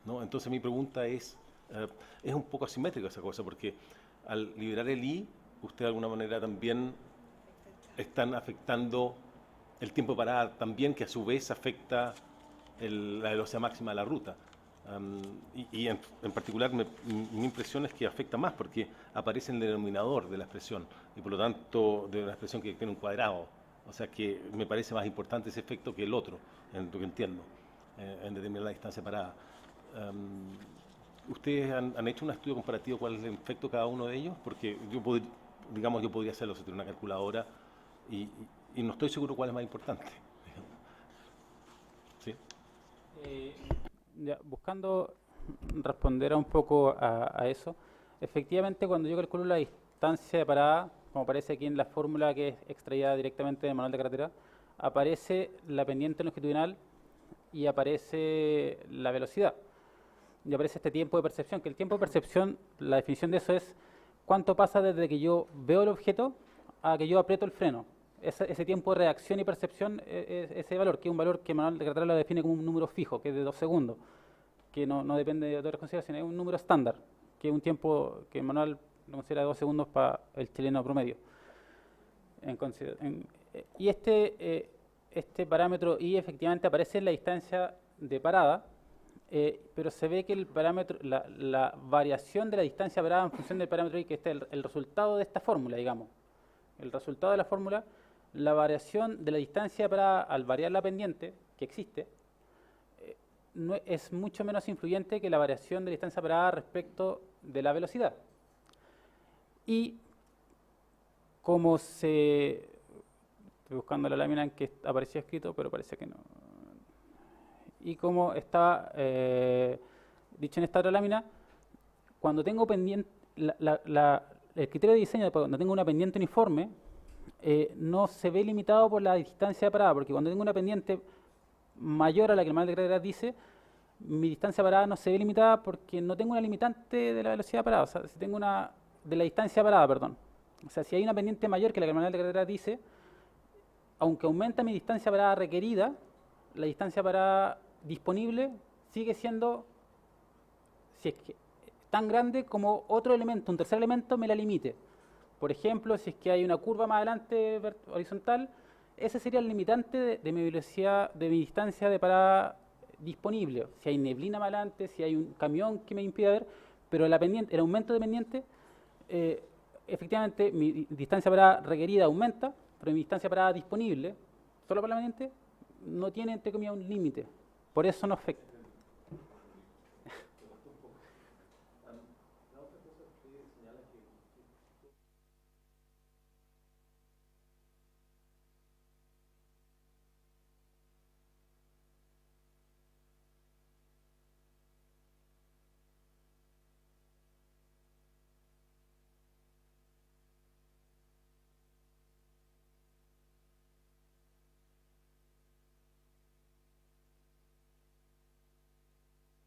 ¿no? Entonces mi pregunta es un poco asimétrica esa cosa, porque al liberar el I, usted de alguna manera también están afectando el tiempo de parada también, que a su vez afecta la velocidad máxima de la ruta. Y en particular mi impresión es que afecta más porque aparece en el denominador de la expresión y por lo tanto de una expresión que tiene un cuadrado. O sea que me parece más importante ese efecto que el otro, en lo que entiendo, en determinar la distancia parada. ¿Ustedes han hecho un estudio comparativo cuál es el efecto de cada uno de ellos? Porque digamos, yo podría hacerlo si tuviera una calculadora y, y no estoy seguro cuál es más importante. ¿Sí? Eh, ya, buscando responder un poco a eso, efectivamente cuando yo calculo la distancia de parada, como aparece aquí en la fórmula que es extraída directamente del manual de carretera, aparece la pendiente longitudinal y aparece la velocidad. Y aparece este tiempo de percepción, que el tiempo de percepción, la definición de eso es cuánto pasa desde que yo veo el objeto a que yo aprieto el freno. Ese tiempo de reacción y percepción es ese valor, que es un valor que Manuel de Cartera lo define como un número fijo, que es de 2 segundos, que no depende de otras consideraciones, es un número estándar, que es un tiempo que Manuel lo considera 2 segundos para el chileno promedio. Y este parámetro I efectivamente aparece en la distancia de parada, pero se ve que el parámetro, la variación de la distancia parada en función del parámetro I, que este es el resultado de esta fórmula, digamos. El resultado de la fórmula, la variación de la distancia parada al variar la pendiente, que existe, no, es mucho menos influyente que la variación de la distancia parada respecto de la velocidad. Y como se... Estoy buscando la lámina en que aparecía escrito, pero parece que no. Y como está dicho en esta otra lámina, cuando tengo pendiente, el criterio de diseño, cuando tengo una pendiente uniforme, no se ve limitado por la distancia de parada, porque cuando tengo una pendiente mayor a la que el manual de carrera dice, mi distancia de parada no se ve limitada porque no tengo una limitante de la velocidad de parada, o sea, si tengo una de la distancia de parada, perdón. O sea, si hay una pendiente mayor que la que el manual de carrera dice, aunque aumenta mi distancia de parada requerida, la distancia de parada disponible sigue siendo, si es que, tan grande como otro elemento, un tercer elemento me la limite. Por ejemplo, si es que hay una curva más adelante horizontal, ese sería el limitante de mi velocidad, de mi distancia de parada disponible. Si hay neblina más adelante, si hay un camión que me impide ver, pero la pendiente, el aumento de pendiente, eh, efectivamente mi distancia de parada requerida aumenta, pero mi distancia de parada disponible, solo para la pendiente, no tiene, entre comillas, un límite. Por eso no afecta.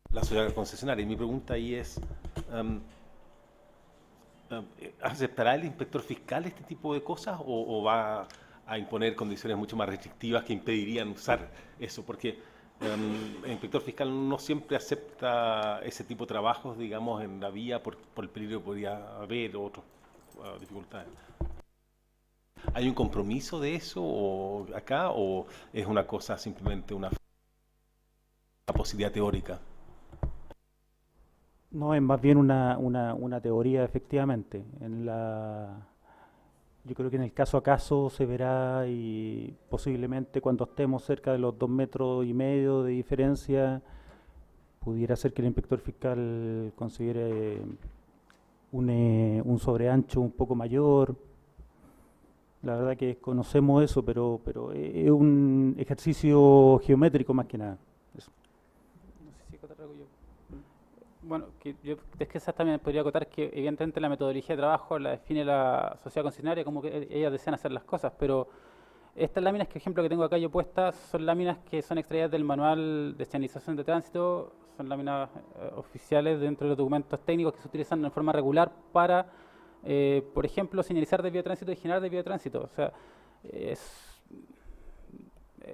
La sociedad concesionaria. Y mi pregunta ahí es, um, ¿aceptará el inspector fiscal este tipo de cosas o va a imponer condiciones mucho más restrictivas que impedirían usar eso? Porque el inspector fiscal no siempre acepta ese tipo de trabajos, digamos, en la vía por el peligro que podría haber o otras dificultades. ¿Hay un compromiso de eso acá o es una cosa simplemente una posibilidad teórica? No, es más bien una teoría, efectivamente. Yo creo que en el caso a caso se verá y posiblemente cuando estemos cerca de los 2,5 metros de diferencia, pudiera ser que el inspector fiscal considere un sobreancho un poco mayor. La verdad que desconocemos eso, pero es un ejercicio geométrico más que nada. Eso. No sé si acotar algo yo. Bueno, es que también podría acotar que evidentemente la metodología de trabajo la define la sociedad concesionaria como que ellas desean hacer las cosas, pero estas láminas, que ejemplo que tengo acá yo puestas, son láminas que son extraídas del manual de señalización de tránsito, son láminas oficiales dentro de los documentos técnicos que se utilizan en forma regular para, por ejemplo, señalizar desvío de tránsito y generar desvío de tránsito. O sea, es,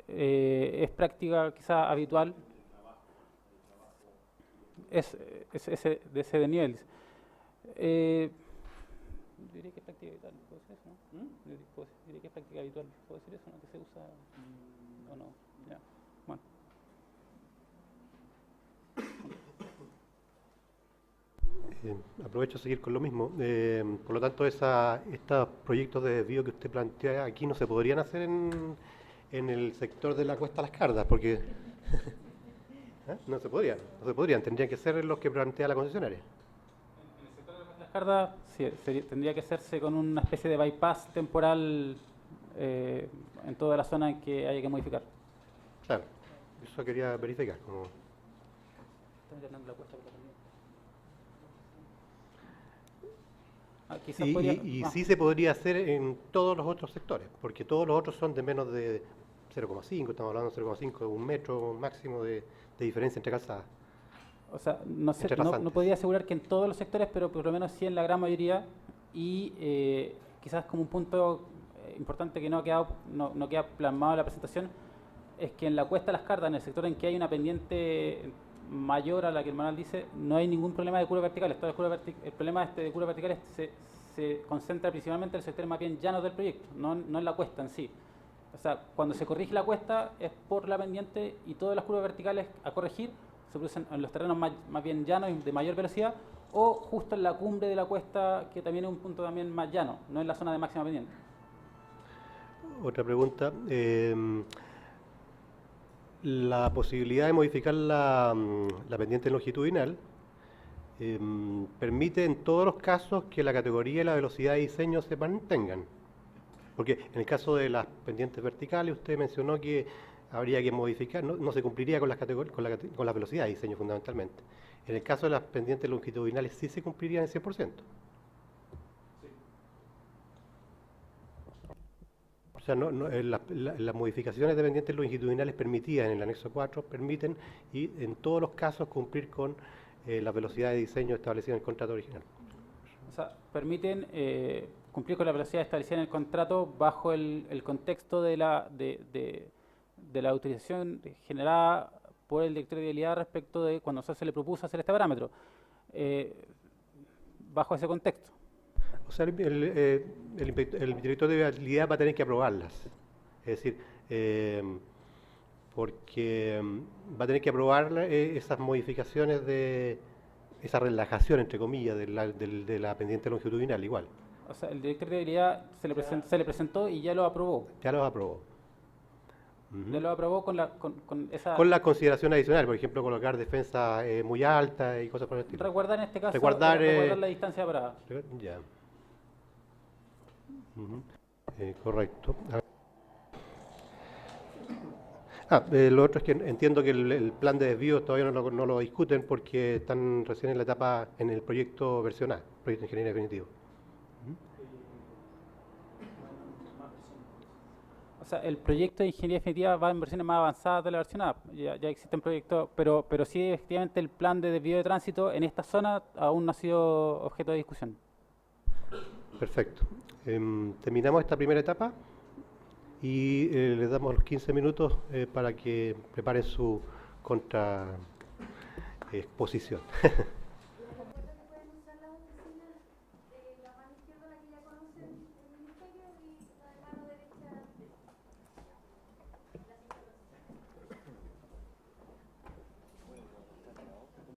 es práctica quizá habitual. es de ese desnivel. Diría que es práctica habitual, ¿puedo decir eso? ¿No? Diría que es práctica habitual, ¿puedo decir eso? ¿No? ¿Que se usa o no? Ya, bueno. Aprovecho a seguir con lo mismo. Por lo tanto, estos proyectos de desvío que usted plantea aquí no se podrían hacer en el sector de la Cuesta Las Cardas, porque ¿eh? No se podrían, tendrían que ser los que plantea la concesionaria. En el sector de las Cardas sí, tendría que hacerse con una especie de bypass temporal en toda la zona en que haya que modificar. Claro, eso quería verificar. Y sí se podría hacer en todos los otros sectores, porque todos los otros son de menos de 0,5, estamos hablando de 0,5, un metro máximo de diferencia entre calzadas. O sea, no podría asegurar que en todos los sectores, pero por lo menos sí en la gran mayoría. Y quizás como un punto importante que no queda plasmado en la presentación, es que en la Cuesta Las Cardas, en el sector en que hay una pendiente mayor a la que el manual dice, no hay ningún problema de curvas verticales. El problema de curvas verticales se concentra principalmente en el sector más bien llano del proyecto, no en la cuesta en sí. O sea, cuando se corrige la cuesta es por la pendiente, y todas las curvas verticales a corregir se producen en los terrenos más bien llanos y de mayor velocidad, o justo en la cumbre de la cuesta, que también es un punto también más llano, no en la zona de máxima pendiente. Otra pregunta. La posibilidad de modificar la pendiente longitudinal permite en todos los casos que la categoría y la velocidad de diseño se mantengan. Porque en el caso de las pendientes verticales, usted mencionó que habría que modificar, no se cumpliría con la velocidad de diseño fundamentalmente. En el caso de las pendientes longitudinales sí se cumplirían en 100%. O sea, las modificaciones de pendientes longitudinales permitidas en el anexo 4 permiten, y en todos los casos, cumplir con la velocidad de diseño establecida en el contrato original. O sea, permiten cumplir con la velocidad establecida en el contrato bajo el contexto de la utilización generada por el director de vialidad respecto de cuando se le propuso hacer este parámetro. Bajo ese contexto. O sea, el director de vialidad va a tener que aprobarlas. Es decir, porque va a tener que aprobar esas modificaciones esa relajación, entre comillas, de la pendiente longitudinal igual. O sea, el director de vialidad se le presentó y ya lo aprobó. Ya lo aprobó. Ya lo aprobó con esa... Con la consideración adicional, por ejemplo, colocar defensa muy alta y cosas por el estilo. Resguardar en este caso, resguardar la distancia parada. Ya. Correcto. Lo otro es que entiendo que el plan de desvío todavía no lo discuten porque están recién en la etapa, en el proyecto versión A, proyecto de ingeniería definitivo. O sea, el proyecto de ingeniería definitiva va en versiones más avanzadas de la versión A. Ya existen proyectos, pero sí, efectivamente, el plan de desvío de tránsito en esta zona aún no ha sido objeto de discusión. Perfecto. Terminamos esta primera etapa y les damos los 15 minutos para que preparen su contraexposición.